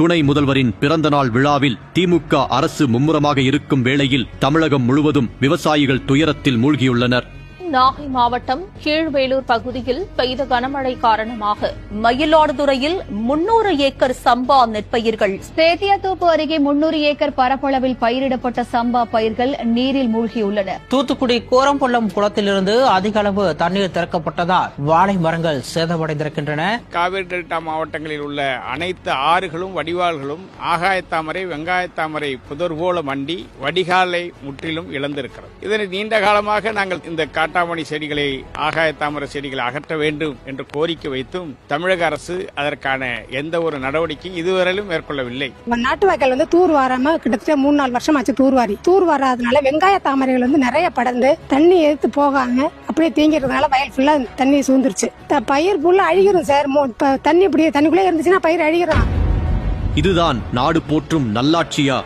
துணை முதல்வரின் பிறந்தநாள் விழாவில் திமுக அரசு மும்முரமாக இருக்கும் வேளையில் தமிழகம் முழுவதும் விவசாயிகள் துயரத்தில் மூழ்கியுள்ளனர். நாகை மாவட்டம் கீழ்வேலூர் பகுதியில் பெய்த கனமழை காரணமாக மயிலாடுதுறையில் 300 ஏக்கர் சம்பா நெற்பயிர்கள், சேத்தியாத்தோப்பு அருகே 300 ஏக்கர் பரப்பளவில் பயிரிடப்பட்ட சம்பா பயிர்கள் நீரில் மூழ்கியுள்ளன. தூத்துக்குடி கோரம்பள்ளம் குளத்திலிருந்து அதிக அளவு தண்ணீர் திறக்கப்பட்டதால் வாழை மரங்கள் சேதமடைந்திருக்கின்றன. காவிரி டெல்டா மாவட்டங்களில் உள்ள அனைத்து ஆறுகளும் வடிகால்களும் ஆகாயத்தாமரை, வெங்காயத்தாமரை புதர் போல மண்டி வடிகாலை முற்றிலும் இழந்திருக்கிறது. இதனை நீண்ட காலமாக நாங்கள் இந்த காட்டாமணி செடிகளை, ஆகாயத்தாமரை செடிகளை அகற்ற வேண்டும் என்று கோரிக்கை வைத்தும் தமிழக அரசு அதற்கான எந்த ஒரு நடவடிக்கையும் இதுவரையிலும் மேற்கொள்ளவில்லை. நாட்டு வாய்க்கால் தூர் வாராம கிட்டத்தட்ட 3-4 வருஷம் ஆச்சு. தூர் வாராதனால வெங்காய தாமரைகள் நிறைய படர்ந்து தண்ணி எடுத்து போகாம அப்படியே தேங்கிறதுனால வயல் ஃபுல்லா தண்ணி சூழ்ந்துருச்சு. பயிர் ஃபுல்லா அழிகிறோம் சார். தண்ணி இப்படியே தண்ணிக்குள்ளே இருந்துச்சுன்னா பயிர் அழிகிறோம். இதுதான் நாடு போற்றும் நல்லாட்சியா?